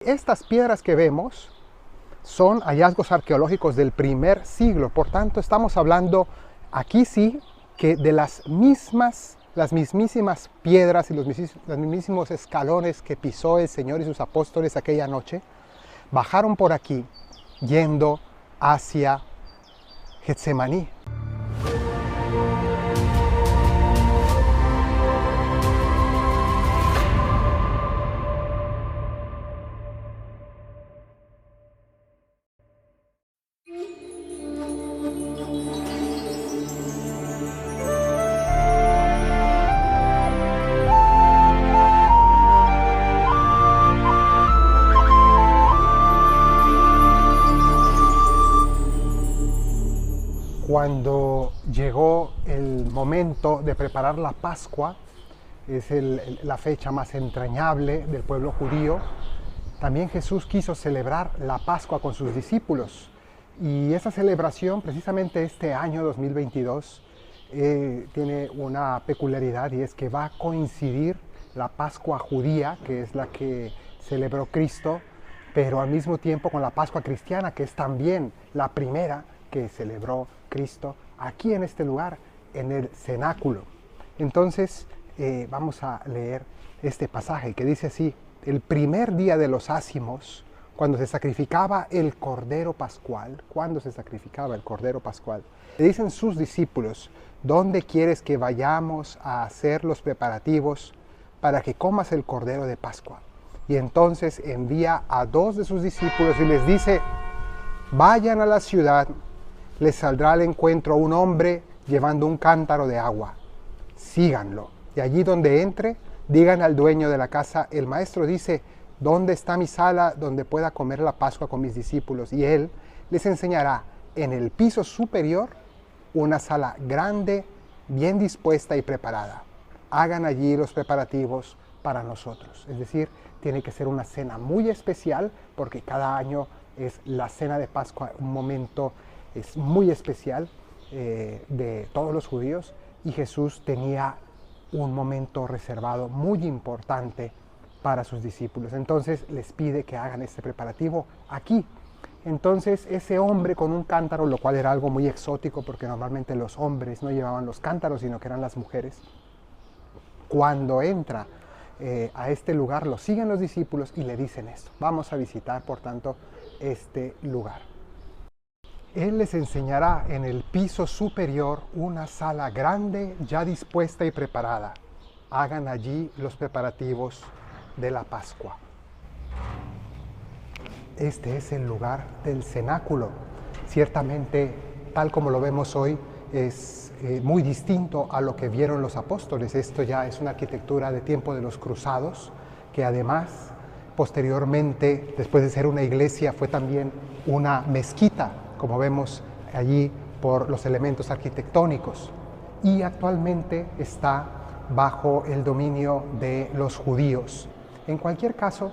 estas piedras que vemos son hallazgos arqueológicos del primer siglo. Por tanto, estamos hablando aquí sí que de las mismísimas piedras y los mismísimos escalones que pisó el Señor y sus apóstoles aquella noche, bajaron por aquí yendo hacia Getsemaní. Cuando llegó el momento de preparar la Pascua, es la fecha más entrañable del pueblo judío, también Jesús quiso celebrar la Pascua con sus discípulos. Y esa celebración, precisamente este año 2022, tiene una peculiaridad, y es que va a coincidir la Pascua judía, que es la que celebró Cristo, pero al mismo tiempo con la Pascua cristiana, que es también la primera que celebró Cristo aquí en este lugar, en el cenáculo. Entonces vamos a leer este pasaje que dice así: el primer día de los ácimos, cuando se sacrificaba el Cordero Pascual, le dicen sus discípulos: ¿dónde quieres que vayamos a hacer los preparativos para que comas el Cordero de Pascua? Y entonces envía a 2 de sus discípulos y les dice: vayan a la ciudad, les saldrá al encuentro un hombre llevando un cántaro de agua. Síganlo. Y allí donde entre, digan al dueño de la casa: el maestro dice, ¿dónde está mi sala donde pueda comer la Pascua con mis discípulos? Y él les enseñará en el piso superior una sala grande, bien dispuesta y preparada. Hagan allí los preparativos para nosotros. Es decir, tiene que ser una cena muy especial, porque cada año es la cena de Pascua un momento muy especial de todos los judíos, y Jesús tenía un momento reservado muy importante para sus discípulos. Entonces les pide que hagan este preparativo aquí. Entonces ese hombre con un cántaro, lo cual era algo muy exótico porque normalmente los hombres no llevaban los cántaros, sino que eran las mujeres, cuando entra a este lugar lo siguen los discípulos y le dicen esto: vamos a visitar por tanto este lugar. Él les enseñará en el piso superior una sala grande ya dispuesta y preparada. Hagan allí los preparativos de la Pascua. Este es el lugar del cenáculo. Ciertamente, tal como lo vemos hoy, es muy distinto a lo que vieron los apóstoles. Esto ya es una arquitectura de tiempo de los cruzados, que además, posteriormente, después de ser una iglesia, fue también una mezquita, como vemos allí por los elementos arquitectónicos, y actualmente está bajo el dominio de los judíos. En cualquier caso,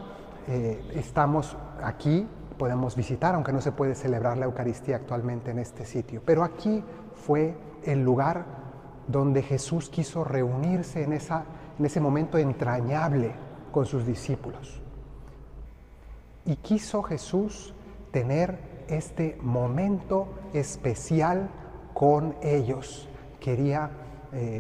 estamos aquí, podemos visitar, aunque no se puede celebrar la Eucaristía actualmente en este sitio, pero aquí fue el lugar donde Jesús quiso reunirse en ese momento entrañable con sus discípulos. Y quiso Jesús tener este momento especial con ellos. Quería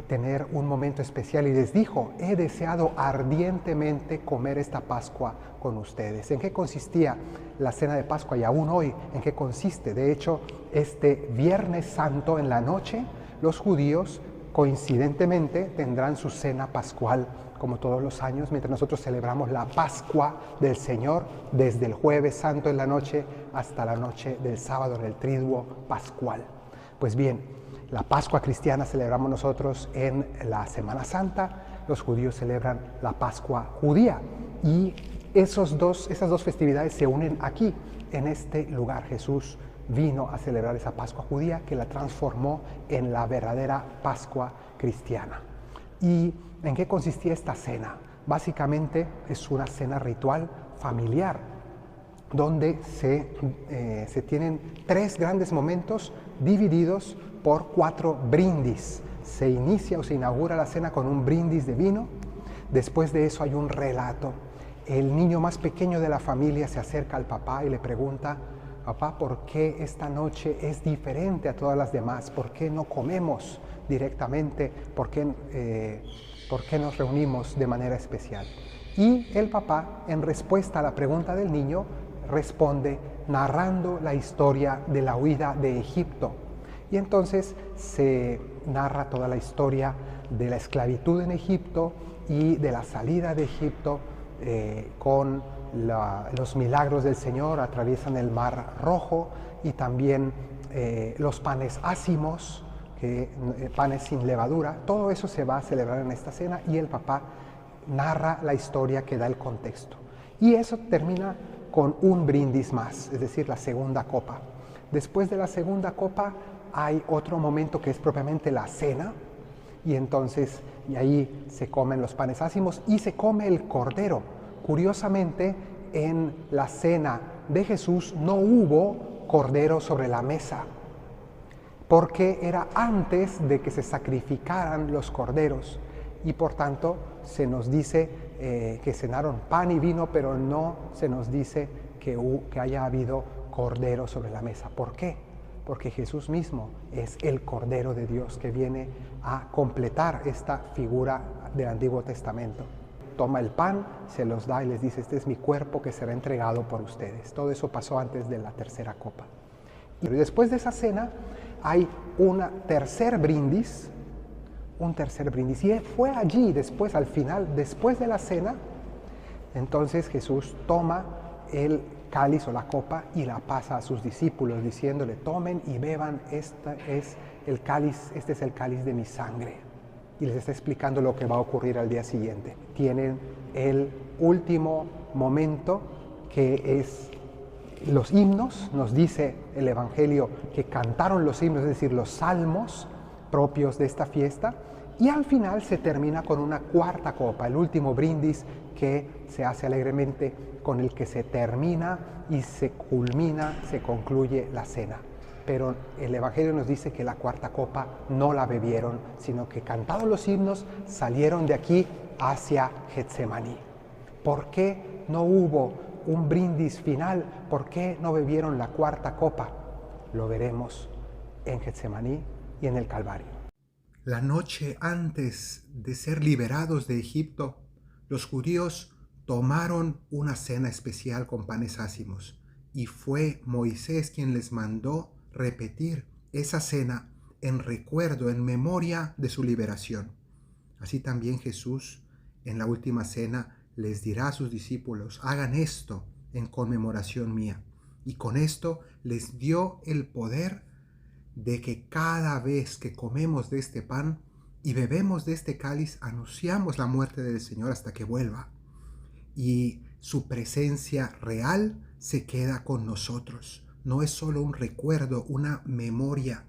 tener un momento especial y les dijo: he deseado ardientemente comer esta Pascua con ustedes. ¿En qué consistía la cena de Pascua? Y aún hoy, ¿en qué consiste? De hecho, este Viernes Santo en la noche, los judíos coincidentemente tendrán su cena pascual, como todos los años, mientras nosotros celebramos la Pascua del Señor desde el Jueves Santo en la noche hasta la noche del sábado en el Triduo Pascual. Pues bien, la Pascua cristiana celebramos nosotros en la Semana Santa, los judíos celebran la Pascua judía, y esas dos festividades se unen aquí, en este lugar. Jesús vino a celebrar esa Pascua judía que la transformó en la verdadera Pascua cristiana. ¿Y en qué consistía esta cena? Básicamente es una cena ritual familiar, donde se tienen 3 grandes momentos divididos por 4 brindis. Se inicia o se inaugura la cena con un brindis de vino. Después de eso hay un relato el niño más pequeño de la familia se acerca al papá y le pregunta: papá, ¿por qué esta noche es diferente a todas las demás? ¿Por qué no comemos directamente? ¿Por qué nos reunimos de manera especial? Y el papá, en respuesta a la pregunta del niño, responde narrando la historia de la huida de Egipto. Y entonces se narra toda la historia de la esclavitud en Egipto y de la salida de Egipto con los milagros del Señor. Atraviesan el Mar Rojo y también los panes ácimos, panes sin levadura. Todo eso se va a celebrar en esta cena y el papá narra la historia que da el contexto. Y eso termina con un brindis más, es decir, la segunda copa. Después de la segunda copa hay otro momento que es propiamente la cena, y entonces ahí se comen los panes ácimos y se come el cordero. Curiosamente, en la cena de Jesús no hubo cordero sobre la mesa, porque era antes de que se sacrificaran los corderos, y por tanto se nos dice que cenaron pan y vino, pero no se nos dice que haya habido cordero sobre la mesa. ¿Por qué? Porque Jesús mismo es el Cordero de Dios que viene a completar esta figura del Antiguo Testamento. Toma el pan, se los da y les dice: este es mi cuerpo que será entregado por ustedes. Todo eso pasó antes de la tercera copa. Y después de esa cena hay un tercer brindis, y fue allí después, al final, después de la cena, entonces Jesús toma el cáliz o la copa y la pasa a sus discípulos, diciéndole: tomen y beban, este es el cáliz de mi sangre. Y les está explicando lo que va a ocurrir al día siguiente. Tienen el último momento, que es los himnos. Nos dice el Evangelio que cantaron los himnos, es decir, los salmos propios de esta fiesta, y al final se termina con una cuarta copa, el último brindis que se hace alegremente, con el que se termina y se concluye la cena. Pero el Evangelio nos dice que la cuarta copa no la bebieron, sino que, cantados los himnos, salieron de aquí hacia Getsemaní. ¿Por qué no hubo un brindis final? ¿Por qué no bebieron la cuarta copa? Lo veremos en Getsemaní y en el Calvario. La noche antes de ser liberados de Egipto, los judíos tomaron una cena especial con panes ácimos, y fue Moisés quien les mandó repetir esa cena en recuerdo, en memoria de su liberación. Así también Jesús, en la última cena, les dirá a sus discípulos: hagan esto en conmemoración mía. Y con esto les dio el poder de que cada vez que comemos de este pan y bebemos de este cáliz, anunciamos la muerte del Señor hasta que vuelva. Y su presencia real se queda con nosotros. No es solo un recuerdo, una memoria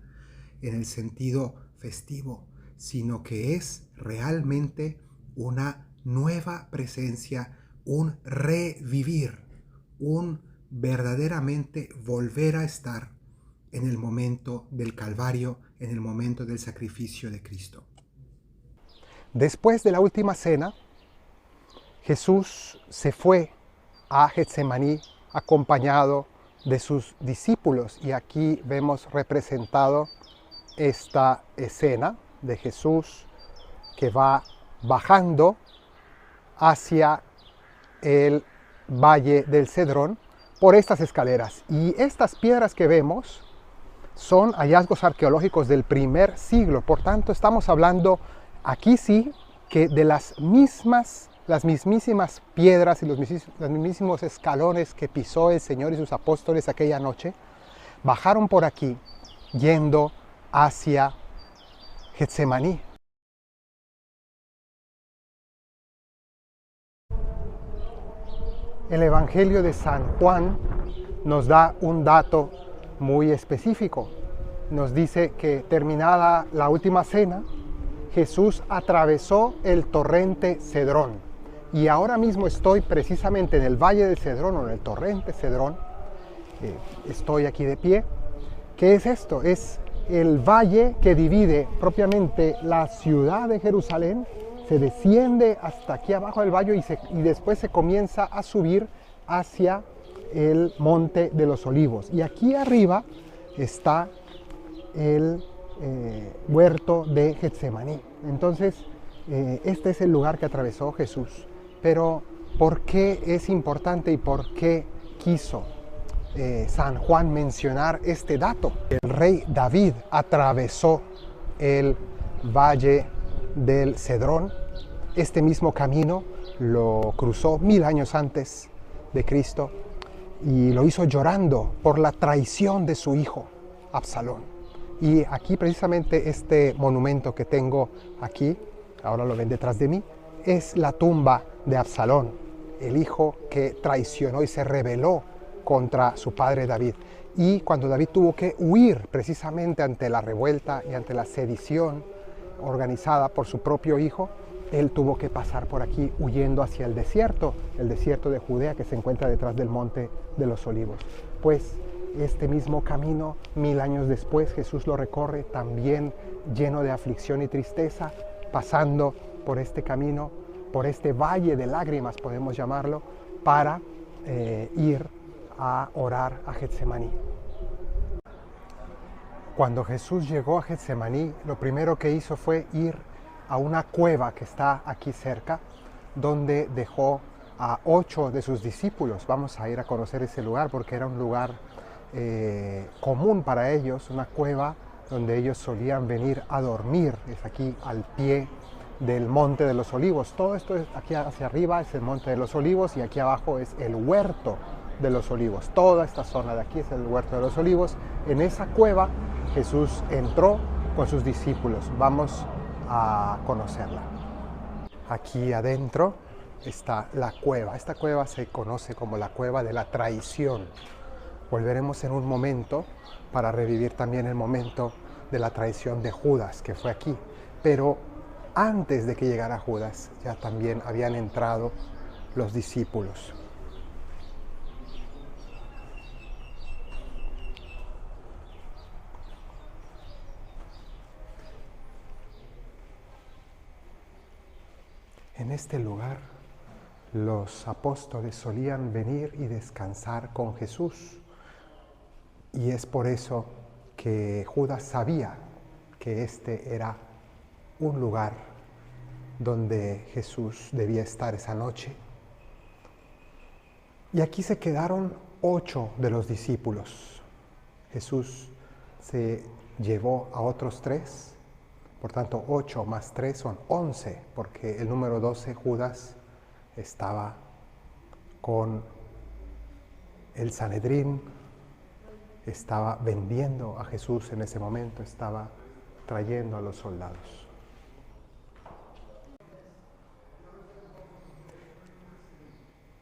en el sentido festivo, sino que es realmente una nueva presencia, un revivir, un verdaderamente volver a estar en el momento del Calvario, en el momento del sacrificio de Cristo. Después de la última cena, Jesús se fue a Getsemaní acompañado de sus discípulos, y aquí vemos representado esta escena de Jesús que va bajando hacia el Valle del Cedrón por estas escaleras. Y estas piedras que vemos son hallazgos arqueológicos del primer siglo. Por tanto, estamos hablando aquí sí que de las mismísimas piedras y los mismísimos escalones que pisó el Señor y sus apóstoles aquella noche, bajaron por aquí yendo hacia Getsemaní. El Evangelio de San Juan nos da un dato muy específico. Nos dice que, terminada la última cena, Jesús atravesó el torrente Cedrón. Y ahora mismo estoy precisamente en el Valle del Cedrón, o en el torrente Cedrón. Estoy aquí de pie. ¿Qué es esto? Es el valle que divide propiamente la ciudad de Jerusalén se desciende hasta aquí abajo del valle y después se comienza a subir hacia el Monte de los Olivos. Y aquí arriba está el huerto de Getsemaní. Entonces, este es el lugar que atravesó Jesús. Pero, ¿por qué es importante y por qué quiso San Juan mencionar este dato? El rey David atravesó el valle del Cedrón. Este mismo camino lo cruzó 1000 años antes de Cristo y lo hizo llorando por la traición de su hijo Absalón. Y aquí precisamente este monumento que tengo aquí, ahora lo ven detrás de mí, es la tumba de Absalón, el hijo que traicionó y se rebeló contra su padre David. Y cuando David tuvo que huir precisamente ante la revuelta y ante la sedición organizada por su propio hijo, él tuvo que pasar por aquí huyendo hacia el desierto de Judea que se encuentra detrás del Monte de los Olivos. Pues este mismo camino, 1000 años después, Jesús lo recorre también lleno de aflicción y tristeza, pasando por este camino, por este valle de lágrimas, podemos llamarlo, para ir a orar a Getsemaní. Cuando Jesús llegó a Getsemaní, lo primero que hizo fue ir a una cueva que está aquí cerca, donde dejó a 8 de sus discípulos. Vamos a ir a conocer ese lugar porque era un lugar común para ellos, una cueva donde ellos solían venir a dormir. Es aquí al pie del Monte de los Olivos. Todo esto es aquí hacia arriba es el Monte de los Olivos y aquí abajo es el Huerto de los Olivos. Toda esta zona de aquí es el Huerto de los Olivos. En esa cueva Jesús entró con sus discípulos. Vamos a conocerla. Aquí adentro está la cueva. Esta cueva se conoce como la cueva de la traición. Volveremos en un momento para revivir también el momento de la traición de Judas, que fue aquí. Pero antes de que llegara Judas, ya también habían entrado los discípulos. En este lugar, los apóstoles solían venir y descansar con Jesús. Y es por eso que Judas sabía que este era un lugar donde Jesús debía estar esa noche. Y aquí se quedaron 8 de los discípulos. Jesús se llevó a otros 3. Por tanto, 8 más 3 son 11, porque el número 12, Judas, estaba con el Sanedrín, estaba vendiendo a Jesús en ese momento, estaba trayendo a los soldados.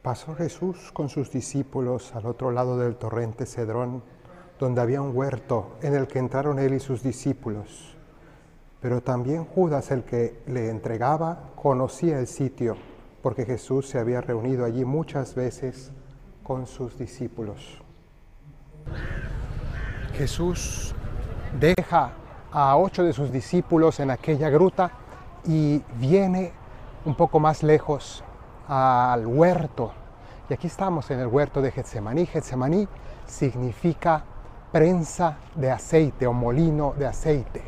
Pasó Jesús con sus discípulos al otro lado del torrente Cedrón, donde había un huerto en el que entraron él y sus discípulos. Pero también Judas, el que le entregaba, conocía el sitio, porque Jesús se había reunido allí muchas veces con sus discípulos. Jesús deja a 8 de sus discípulos en aquella gruta y viene un poco más lejos al huerto. Y aquí estamos en el huerto de Getsemaní. Getsemaní significa prensa de aceite o molino de aceite.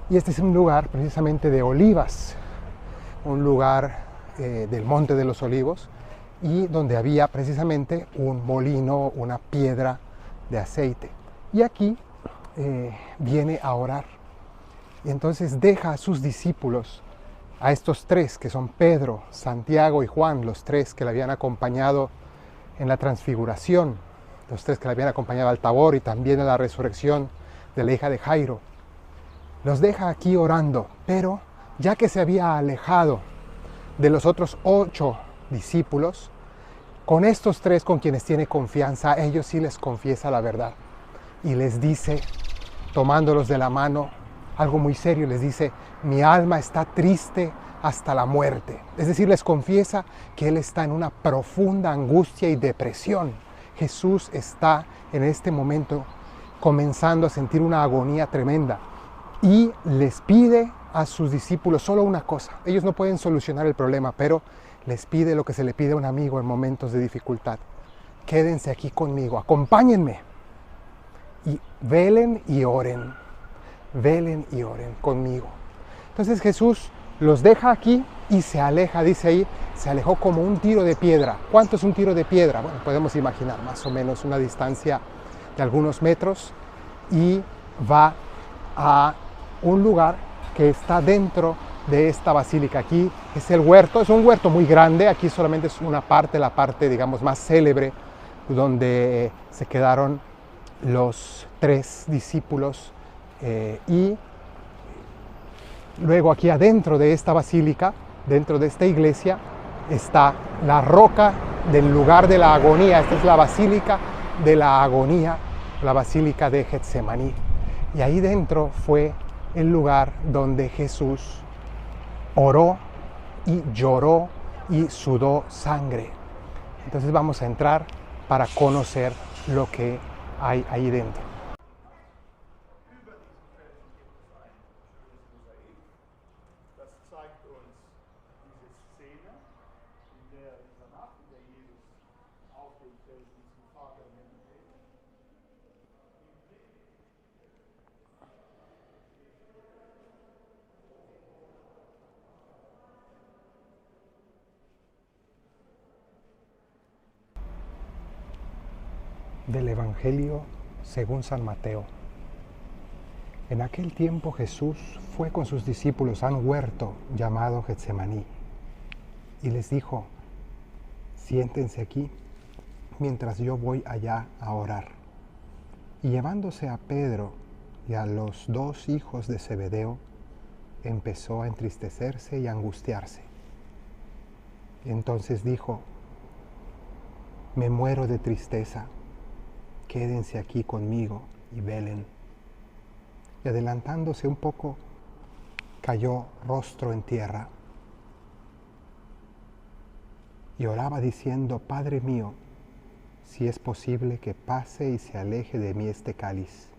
Y este es un lugar precisamente de olivas, un lugar del Monte de los Olivos, y donde había precisamente un molino, una piedra de aceite. Y aquí viene a orar. Y entonces deja a sus discípulos, a estos 3 que son Pedro, Santiago y Juan, los 3 que le habían acompañado en la transfiguración, los 3 que le habían acompañado al Tabor y también a la resurrección de la hija de Jairo. Los deja aquí orando, pero ya que se había alejado de los otros 8 discípulos, con estos 3 con quienes tiene confianza, a ellos sí les confiesa la verdad. Y les dice, tomándolos de la mano, algo muy serio, les dice, mi alma está triste hasta la muerte. Es decir, les confiesa que él está en una profunda angustia y depresión. Jesús está en este momento comenzando a sentir una agonía tremenda. Y les pide a sus discípulos solo una cosa. Ellos no pueden solucionar el problema, pero les pide lo que se le pide a un amigo en momentos de dificultad. Quédense aquí conmigo, acompáñenme y velen y oren conmigo. Entonces Jesús los deja aquí y se aleja, dice ahí, se alejó como un tiro de piedra. ¿Cuánto es un tiro de piedra? Bueno, podemos imaginar más o menos una distancia de algunos metros, y va a un lugar que está dentro de esta basílica. Aquí es el huerto, es un huerto muy grande, aquí solamente es una parte, la parte digamos más célebre, donde se quedaron los 3 discípulos, y luego aquí adentro de esta basílica, dentro de esta iglesia, está la roca del lugar de la agonía. Esta es la basílica de la agonía, la basílica de Getsemaní. Y ahí dentro fue el lugar donde Jesús oró y lloró y sudó sangre. Entonces vamos a entrar para conocer lo que hay ahí dentro. Del Evangelio según San Mateo. En aquel tiempo Jesús fue con sus discípulos a un huerto llamado Getsemaní y les dijo: siéntense aquí mientras yo voy allá a orar. Y llevándose a Pedro y a los 2 hijos de Zebedeo, empezó a entristecerse y a angustiarse. Entonces dijo: me muero de tristeza, quédense aquí conmigo y velen. Y adelantándose un poco, cayó rostro en tierra y oraba diciendo: Padre mío, si es posible que pase y se aleje de mí este cáliz,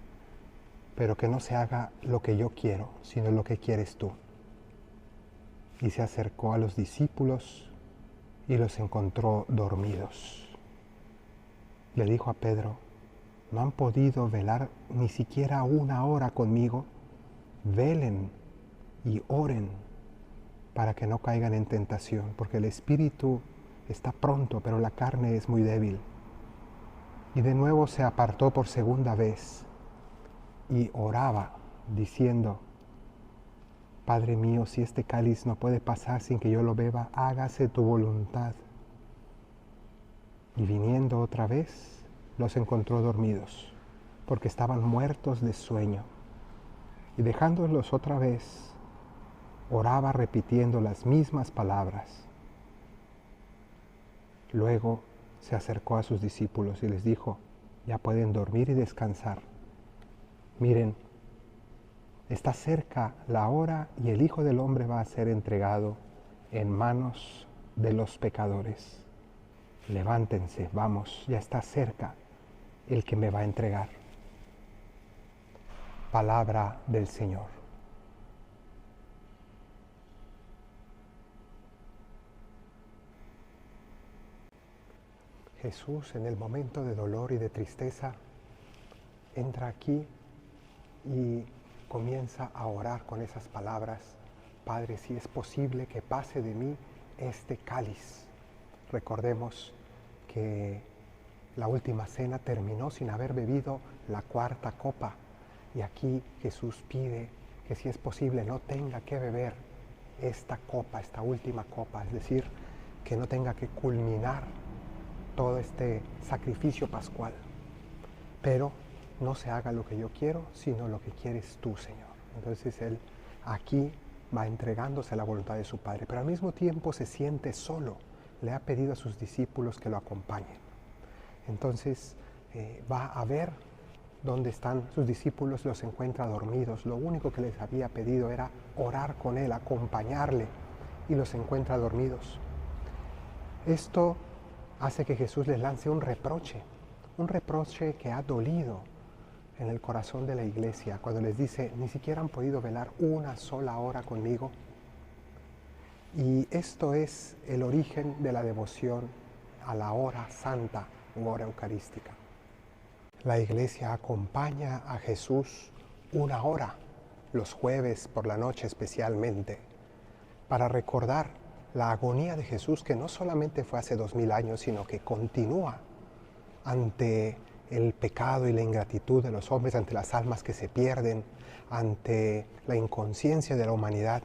pero que no se haga lo que yo quiero, sino lo que quieres tú. Y se acercó a los discípulos y los encontró dormidos. Le dijo a Pedro: ¿no han podido velar ni siquiera 1 hora conmigo? Velen y oren para que no caigan en tentación, porque el espíritu está pronto, pero la carne es muy débil. Y de nuevo se apartó por segunda vez y oraba diciendo: Padre mío, si este cáliz no puede pasar sin que yo lo beba, hágase tu voluntad. Y viniendo otra vez, los encontró dormidos, porque estaban muertos de sueño. Y dejándolos otra vez, oraba repitiendo las mismas palabras. Luego se acercó a sus discípulos y les dijo: ya pueden dormir y descansar. Miren, está cerca la hora y el Hijo del Hombre va a ser entregado en manos de los pecadores. Levántense, vamos, ya está cerca el que me va a entregar. Palabra del Señor. Jesús, en el momento de dolor y de tristeza, entra aquí y comienza a orar con esas palabras: Padre, si es posible que pase de mí este cáliz. Recordemos que la última cena terminó sin haber bebido la 4ª copa, y aquí Jesús pide que si es posible no tenga que beber esta copa, esta última copa, es decir, que no tenga que culminar todo este sacrificio pascual. Pero no se haga lo que yo quiero, sino lo que quieres tú, Señor. Entonces Él aquí va entregándose a la voluntad de su Padre, pero al mismo tiempo se siente solo. Le ha pedido a sus discípulos que lo acompañen. Entonces va a ver dónde están sus discípulos, los encuentra dormidos. Lo único que les había pedido era orar con Él, acompañarle, y los encuentra dormidos. Esto hace que Jesús les lance un reproche que ha dolido. en el corazón de la iglesia, cuando les dice, ni siquiera han podido velar una sola hora conmigo. Y esto es el origen de la devoción a la hora santa u hora eucarística. La iglesia acompaña a Jesús una hora, los jueves por la noche especialmente, para recordar la agonía de Jesús, que no solamente fue hace 2000 años, sino que continúa ante el pecado y la ingratitud de los hombres, ante las almas que se pierden, ante la inconsciencia de la humanidad.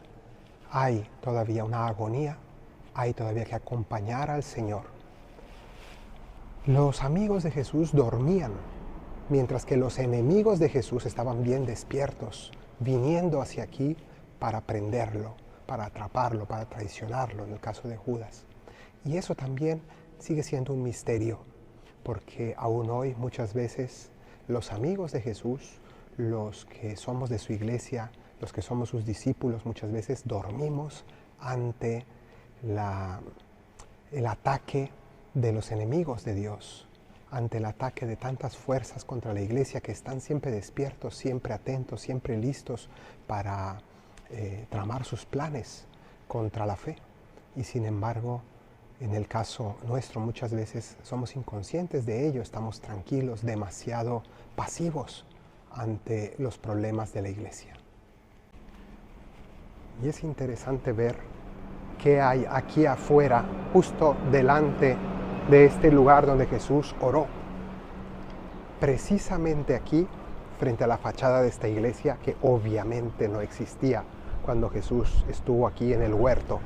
Hay todavía una agonía, hay todavía que acompañar al Señor. Los amigos de Jesús dormían, mientras que los enemigos de Jesús estaban bien despiertos, viniendo hacia aquí para prenderlo, para atraparlo, para traicionarlo, en el caso de Judas. Y eso también sigue siendo un misterio, porque aún hoy muchas veces los amigos de Jesús, los que somos de su iglesia, los que somos sus discípulos, muchas veces dormimos ante el ataque de los enemigos de Dios, ante el ataque de tantas fuerzas contra la iglesia que están siempre despiertos, siempre atentos, siempre listos para tramar sus planes contra la fe. Y sin embargo, en el caso nuestro muchas veces somos inconscientes de ello, estamos tranquilos, demasiado pasivos ante los problemas de la iglesia. Y es interesante ver qué hay aquí afuera, justo delante de este lugar donde Jesús oró. Precisamente aquí, frente a la fachada de esta iglesia, que obviamente no existía cuando Jesús estuvo aquí en el huerto,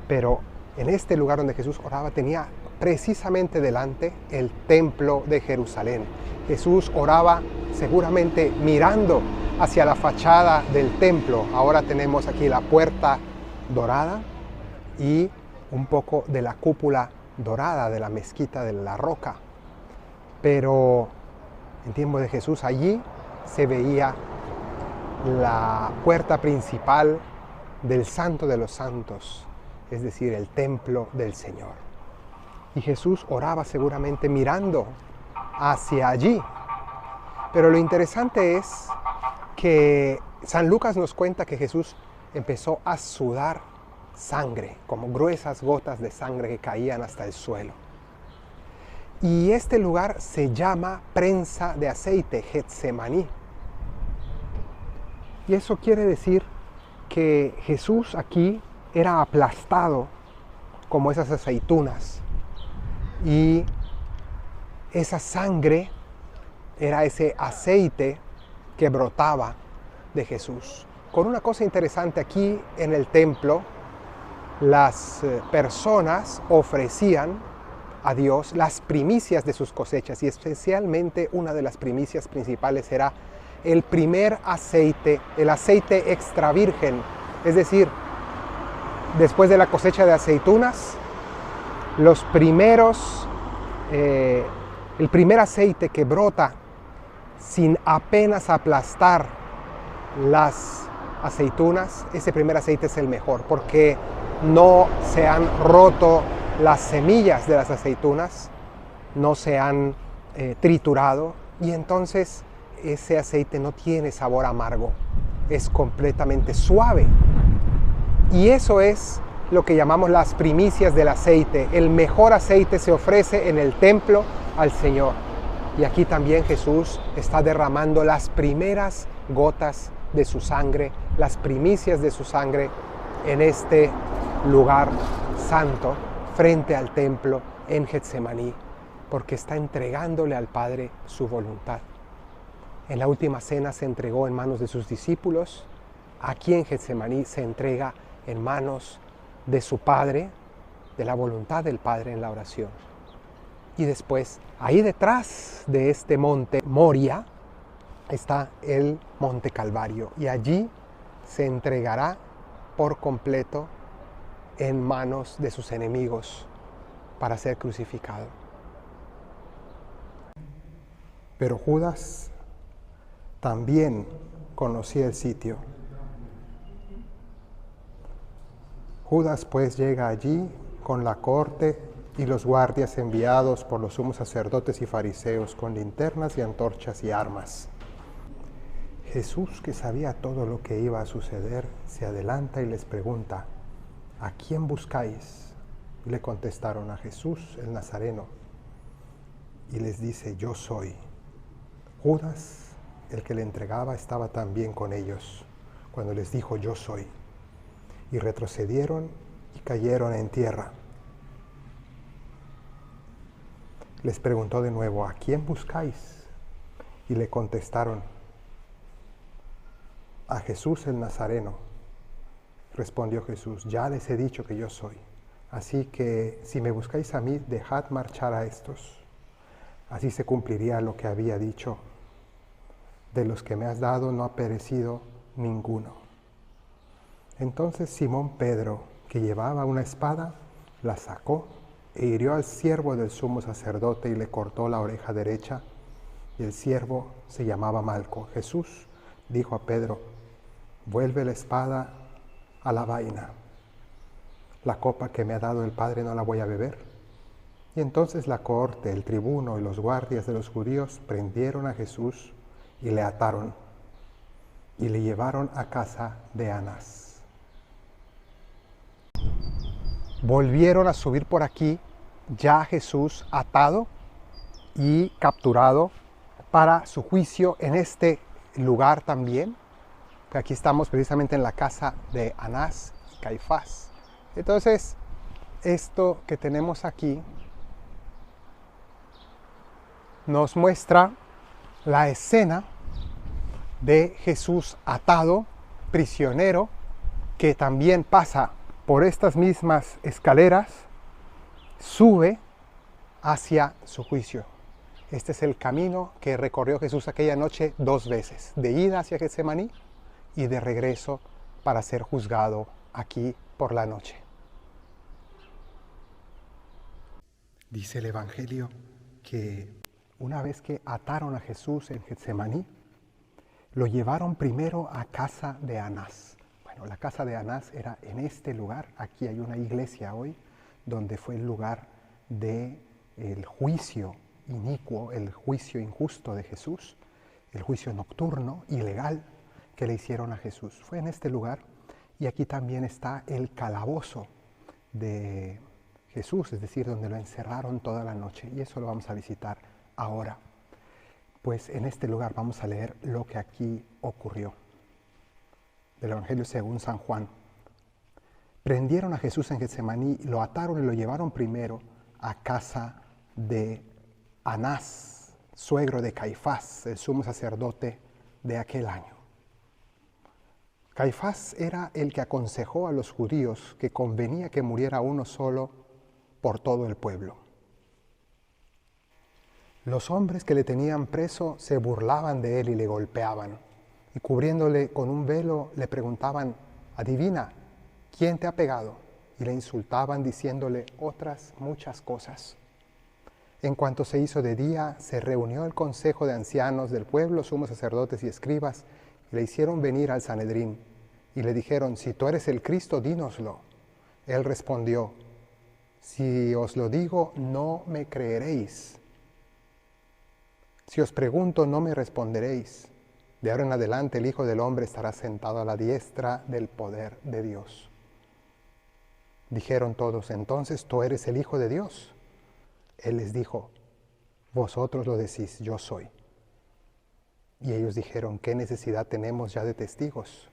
pero en este lugar donde Jesús oraba tenía precisamente delante el templo de Jerusalén. Jesús oraba seguramente mirando hacia la fachada del templo. Ahora tenemos aquí la puerta dorada y un poco de la cúpula dorada de la mezquita de la Roca. Pero en tiempo de Jesús allí se veía la puerta principal del Santo de los Santos, es decir, el templo del Señor. Y Jesús oraba seguramente mirando hacia allí. Pero lo interesante es que San Lucas nos cuenta que Jesús empezó a sudar sangre, como gruesas gotas de sangre que caían hasta el suelo. Y este lugar se llama prensa de aceite, Getsemaní. Y eso quiere decir que Jesús aquí era aplastado como esas aceitunas. Y esa sangre era ese aceite que brotaba de Jesús. Con una cosa interesante, aquí en el templo, las personas ofrecían a Dios las primicias de sus cosechas, y especialmente una de las primicias principales era el primer aceite, el aceite extra virgen, es decir, después de la cosecha de aceitunas, el primer aceite que brota sin apenas aplastar las aceitunas, ese primer aceite es el mejor, porque no se han roto las semillas de las aceitunas, no se han triturado, y entonces ese aceite no tiene sabor amargo, es completamente suave. Y eso es lo que llamamos las primicias del aceite. El mejor aceite se ofrece en el templo al Señor. Y aquí también Jesús está derramando las primeras gotas de su sangre, las primicias de su sangre en este lugar santo, frente al templo en Getsemaní, porque está entregándole al Padre su voluntad. En la última cena se entregó en manos de sus discípulos. Aquí en Getsemaní se entrega en manos de su Padre, de la voluntad del Padre en la oración. Y después, ahí detrás de este monte Moria, está el monte Calvario. Y allí se entregará por completo en manos de sus enemigos para ser crucificado. Pero Judas también conocía el sitio. Judas pues llega allí con la corte y los guardias enviados por los sumos sacerdotes y fariseos con linternas y antorchas y armas. Jesús, que sabía todo lo que iba a suceder, se adelanta y les pregunta: ¿a quién buscáis? Y le contestaron: a Jesús el Nazareno. Y les dice: yo soy. Judas, el que le entregaba, estaba también con ellos cuando les dijo: yo soy. Y retrocedieron y cayeron en tierra. Les preguntó de nuevo: ¿a quién buscáis? Y le contestaron: a Jesús el Nazareno. Respondió Jesús: ya les he dicho que yo soy. Así que si me buscáis a mí, dejad marchar a estos. Así se cumpliría lo que había dicho: de los que me has dado no ha perecido ninguno. Entonces Simón Pedro, que llevaba una espada, la sacó e hirió al siervo del sumo sacerdote y le cortó la oreja derecha, y el siervo se llamaba Malco. Jesús dijo a Pedro: vuelve la espada a la vaina. La copa que me ha dado el Padre no la voy a beber. Y entonces la cohorte, el tribuno y los guardias de los judíos prendieron a Jesús y le ataron y le llevaron a casa de Anás. Volvieron a subir por aquí ya Jesús atado y capturado para su juicio en este lugar también. Aquí estamos precisamente en la casa de Anás y Caifás. Entonces, esto que tenemos aquí nos muestra la escena de Jesús atado, prisionero, que también pasa por estas mismas escaleras, sube hacia su juicio. Este es el camino que recorrió Jesús aquella noche 2 veces, de ida hacia Getsemaní y de regreso para ser juzgado aquí por la noche. Dice el Evangelio que una vez que ataron a Jesús en Getsemaní, lo llevaron primero a casa de Anás. Bueno, la casa de Anás era en este lugar. Aquí hay una iglesia hoy donde fue el lugar del juicio inicuo, el juicio injusto de Jesús, el juicio nocturno, ilegal, que le hicieron a Jesús. Fue en este lugar, y aquí también está el calabozo de Jesús, es decir, donde lo encerraron toda la noche, y eso lo vamos a visitar ahora. Pues en este lugar vamos a leer lo que aquí ocurrió. Del Evangelio según San Juan. Prendieron a Jesús en Getsemaní, lo ataron y lo llevaron primero a casa de Anás, suegro de Caifás, el sumo sacerdote de aquel año. Caifás era el que aconsejó a los judíos que convenía que muriera uno solo por todo el pueblo. Los hombres que le tenían preso se burlaban de él y le golpeaban, y cubriéndole con un velo le preguntaban: adivina, ¿quién te ha pegado? Y le insultaban diciéndole otras muchas cosas. En cuanto se hizo de día, se reunió el consejo de ancianos del pueblo, sumos sacerdotes y escribas, y le hicieron venir al Sanedrín, y le dijeron: si tú eres el Cristo, dínoslo. Él respondió: si os lo digo, no me creeréis. Si os pregunto, no me responderéis. De ahora en adelante el Hijo del Hombre estará sentado a la diestra del poder de Dios. Dijeron todos: entonces tú eres el Hijo de Dios. Él les dijo: vosotros lo decís, yo soy. Y ellos dijeron: ¿qué necesidad tenemos ya de testigos?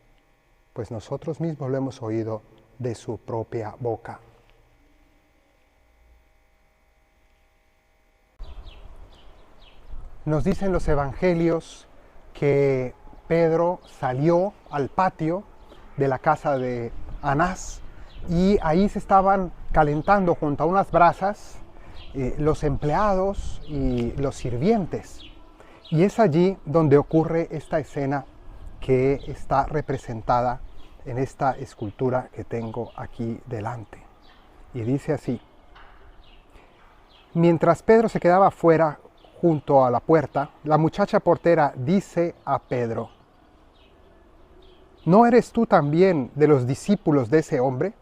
Pues nosotros mismos lo hemos oído de su propia boca. Nos dicen los evangelios que Pedro salió al patio de la casa de Anás y ahí se estaban calentando junto a unas brasas los empleados y los sirvientes. Y es allí donde ocurre esta escena que está representada en esta escultura que tengo aquí delante. Y dice así: mientras Pedro se quedaba afuera, junto a la puerta, la muchacha portera dice a Pedro: ¿no eres tú también de los discípulos de ese hombre?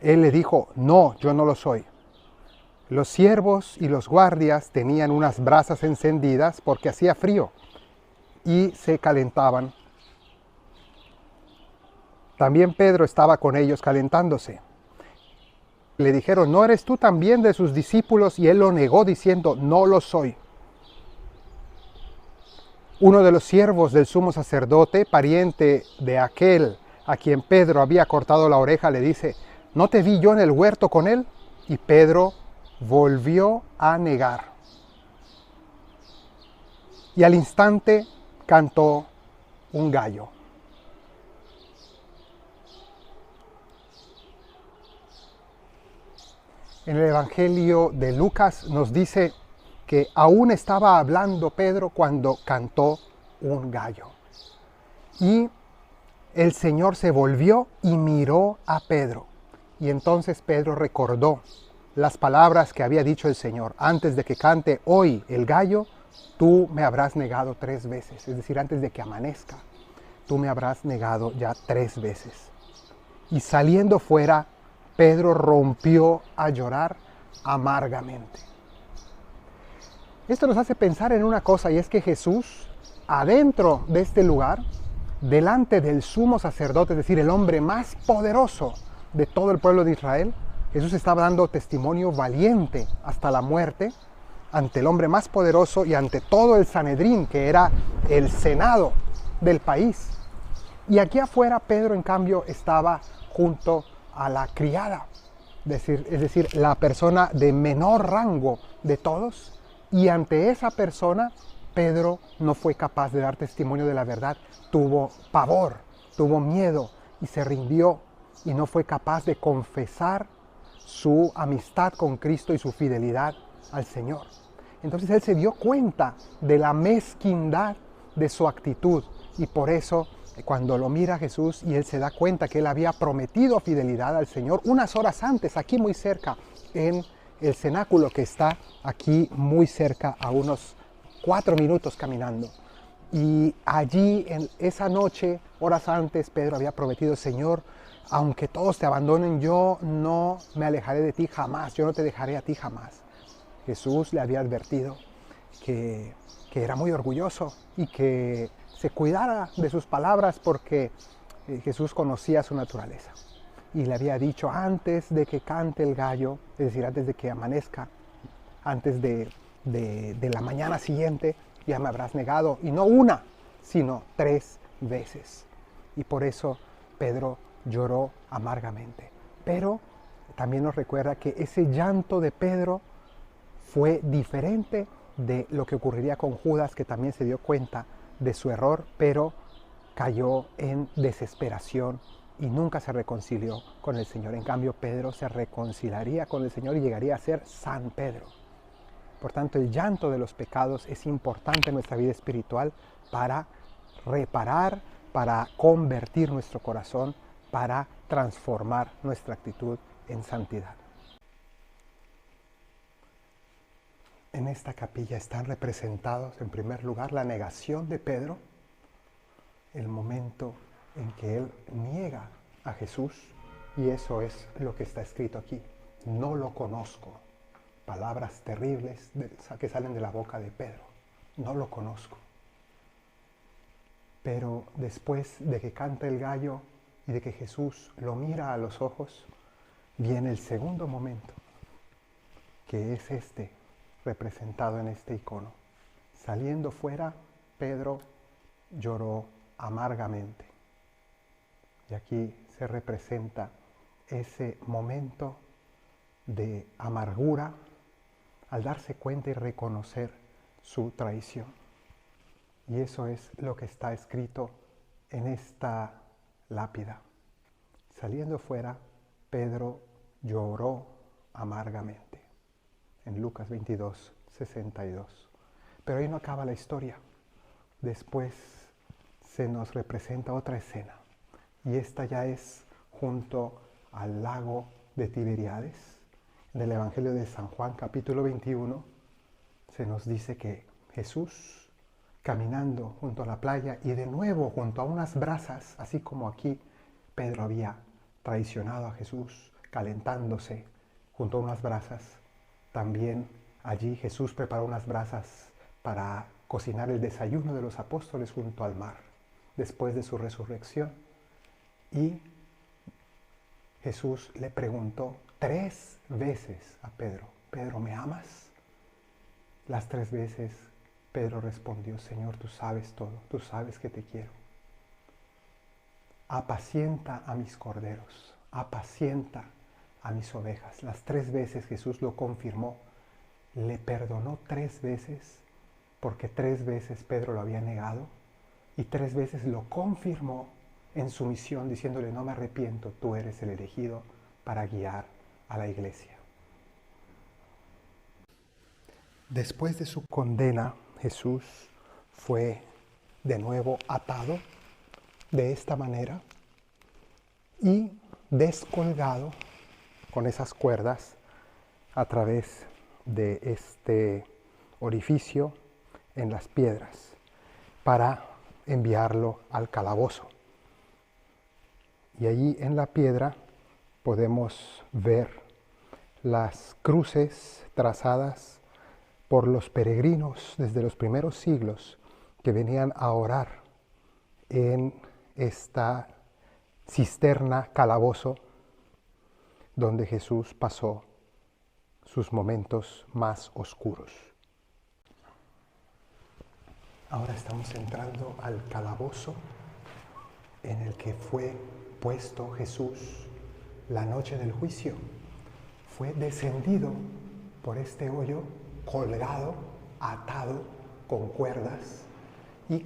Él le dijo: no, yo no lo soy. Los siervos y los guardias tenían unas brasas encendidas porque hacía frío, y se calentaban. También Pedro estaba con ellos calentándose. Le dijeron, ¿no eres tú también de sus discípulos? Y él lo negó diciendo, no lo soy. Uno de los siervos del sumo sacerdote, pariente de aquel a quien Pedro había cortado la oreja, le dice, ¿no te vi yo en el huerto con él? Y Pedro volvió a negar. Y al instante cantó un gallo. En el Evangelio de Lucas nos dice que aún estaba hablando Pedro cuando cantó un gallo. Y el Señor se volvió y miró a Pedro. Y entonces Pedro recordó las palabras que había dicho el Señor. Antes de que cante hoy el gallo, tú me habrás negado 3 veces. Es decir, antes de que amanezca, tú me habrás negado ya 3 veces. Y saliendo fuera, Pedro rompió a llorar amargamente. Esto nos hace pensar en una cosa, y es que Jesús, adentro de este lugar, delante del sumo sacerdote, es decir, el hombre más poderoso de todo el pueblo de Israel, Jesús estaba dando testimonio valiente hasta la muerte ante el hombre más poderoso y ante todo el Sanedrín, que era el senado del país. Y aquí afuera Pedro, en cambio, estaba junto a la criada, es decir, la persona de menor rango de todos. Y ante esa persona, Pedro no fue capaz de dar testimonio de la verdad. Tuvo pavor, tuvo miedo y se rindió y no fue capaz de confesar su amistad con Cristo y su fidelidad al Señor. Entonces él se dio cuenta de la mezquindad de su actitud y por eso cuando lo mira Jesús y él se da cuenta que él había prometido fidelidad al Señor unas horas antes, aquí muy cerca, en el cenáculo que está aquí muy cerca, a unos 4 minutos caminando. Y allí, en esa noche, horas antes, Pedro había prometido, Señor, aunque todos te abandonen, yo no me alejaré de ti jamás, yo no te dejaré a ti jamás. Jesús le había advertido que era muy orgulloso y que se cuidara de sus palabras porque Jesús conocía su naturaleza. Y le había dicho, antes de que cante el gallo, es decir, antes de que amanezca, antes de la mañana siguiente, ya me habrás negado, y no una, sino 3 veces. Y por eso Pedro lloró amargamente. Pero también nos recuerda que ese llanto de Pedro fue diferente de lo que ocurriría con Judas, que también se dio cuenta de su error, pero cayó en desesperación y nunca se reconcilió con el Señor. En cambio, Pedro se reconciliaría con el Señor y llegaría a ser San Pedro. Por tanto, el llanto de los pecados es importante en nuestra vida espiritual para reparar, para convertir nuestro corazón, para transformar nuestra actitud en santidad. En esta capilla están representados, en primer lugar, la negación de Pedro, el momento en que él niega a Jesús, y eso es lo que está escrito aquí. No lo conozco. Palabras terribles que salen de la boca de Pedro. No lo conozco. Pero después de que canta el gallo y de que Jesús lo mira a los ojos, viene el segundo momento, que es este, representado en este icono. Saliendo fuera, Pedro lloró amargamente. Y aquí se representa ese momento de amargura al darse cuenta y reconocer su traición. Y eso es lo que está escrito en esta lápida. Saliendo fuera, Pedro lloró amargamente. En Lucas 22, 62. Pero ahí no acaba la historia. Después se nos representa otra escena. Y esta ya es junto al lago de Tiberíades. En el Evangelio de San Juan, capítulo 21, se nos dice que Jesús, caminando junto a la playa y de nuevo junto a unas brasas, así como aquí Pedro había traicionado a Jesús, calentándose junto a unas brasas, también allí Jesús preparó unas brasas para cocinar el desayuno de los apóstoles junto al mar, después de su resurrección. Y Jesús le preguntó 3 veces a Pedro: Pedro, ¿me amas? Las 3 veces Pedro respondió: Señor, tú sabes todo, tú sabes que te quiero. Apacienta a mis corderos, apacienta a mis ovejas. Las 3 veces Jesús lo confirmó. Le perdonó 3 veces, porque 3 veces Pedro lo había negado, y 3 veces lo confirmó en su misión, diciéndole: no me arrepiento, tú eres el elegido para guiar a la iglesia. Después de su condena, Jesús fue de nuevo atado de esta manera y descolgado con esas cuerdas a través de este orificio en las piedras para enviarlo al calabozo. Y allí en la piedra podemos ver las cruces trazadas por los peregrinos desde los primeros siglos que venían a orar en esta cisterna calabozo donde Jesús pasó sus momentos más oscuros. Ahora estamos entrando al calabozo en el que fue puesto Jesús la noche del juicio. Fue descendido por este hoyo, colgado, atado con cuerdas, y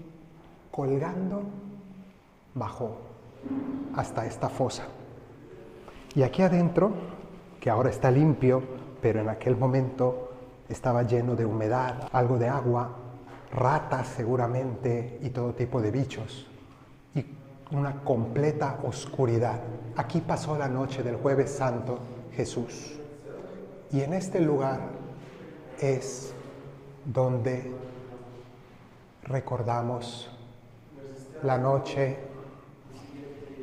colgando bajó hasta esta fosa. Y aquí adentro, que ahora está limpio, pero en aquel momento estaba lleno de humedad, algo de agua, ratas seguramente y todo tipo de bichos, y una completa oscuridad. Aquí pasó la noche del Jueves Santo Jesús. Y en este lugar es donde recordamos la noche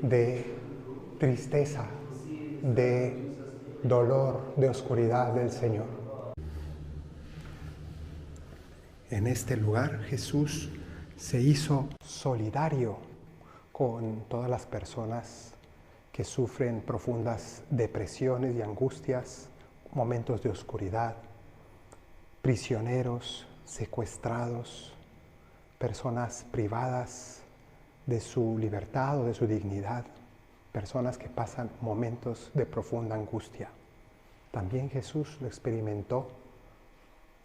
de tristeza, de dolor, de oscuridad del Señor. En este lugar Jesús se hizo solidario con todas las personas que sufren profundas depresiones y angustias, momentos de oscuridad, prisioneros, secuestrados, personas privadas de su libertad o de su dignidad, personas que pasan momentos de profunda angustia. También Jesús lo experimentó,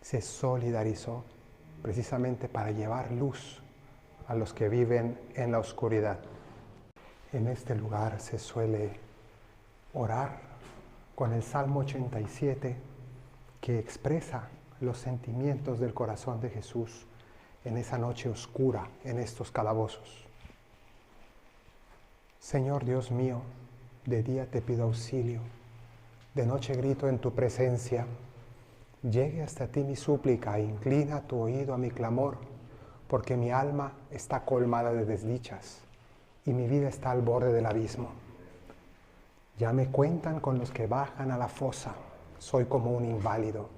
se solidarizó precisamente para llevar luz a los que viven en la oscuridad. En este lugar se suele orar con el Salmo 87, que expresa los sentimientos del corazón de Jesús en esa noche oscura, en estos calabozos. Señor Dios mío, de día te pido auxilio, de noche grito en tu presencia. Llegue hasta ti mi súplica, inclina tu oído a mi clamor, porque mi alma está colmada de desdichas y mi vida está al borde del abismo. Ya me cuentan con los que bajan a la fosa, soy como un inválido.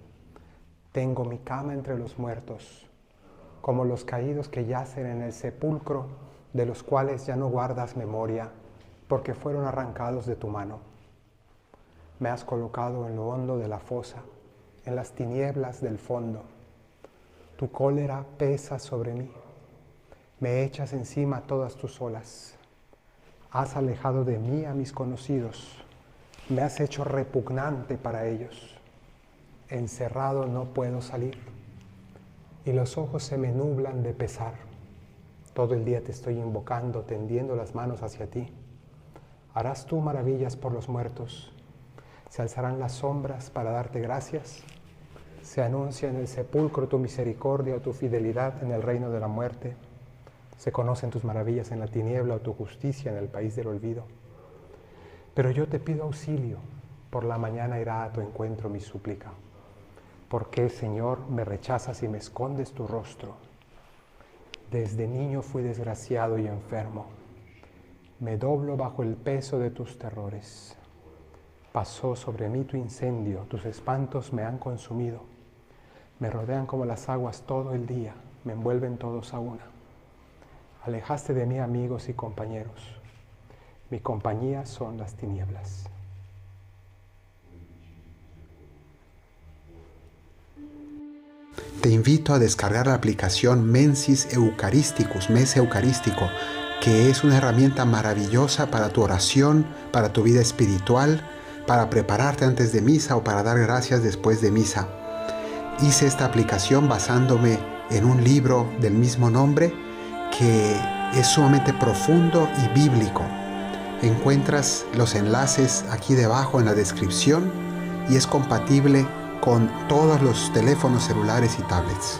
Tengo mi cama entre los muertos, como los caídos que yacen en el sepulcro, de los cuales ya no guardas memoria, porque fueron arrancados de tu mano. Me has colocado en lo hondo de la fosa, en las tinieblas del fondo. Tu cólera pesa sobre mí. Me echas encima todas tus olas. Has alejado de mí a mis conocidos. Me has hecho repugnante para ellos. Encerrado no puedo salir, y los ojos se me nublan de pesar. Todo el día te estoy invocando, tendiendo las manos hacia ti. Harás tú maravillas por los muertos. Se alzarán las sombras para darte gracias. Se anuncia en el sepulcro tu misericordia o tu fidelidad en el reino de la muerte. Se conocen tus maravillas en la tiniebla o tu justicia en el país del olvido. Pero yo te pido auxilio, por la mañana irá a tu encuentro mi súplica. ¿Por qué, Señor, me rechazas y me escondes tu rostro? Desde niño fui desgraciado y enfermo. Me doblo bajo el peso de tus terrores. Pasó sobre mí tu incendio, tus espantos me han consumido. Me rodean como las aguas todo el día. me envuelven todos a una. Alejaste de mí amigos y compañeros. Mi compañía son las tinieblas. Te invito a descargar la aplicación Mensis Eucharisticus, Mes Eucarístico, que es una herramienta maravillosa para tu oración, para tu vida espiritual, para prepararte antes de misa o para dar gracias después de misa. Hice esta aplicación basándome en un libro del mismo nombre que es sumamente profundo y bíblico. Encuentras los enlaces aquí debajo en la descripción y es compatible con todos los teléfonos celulares y tablets.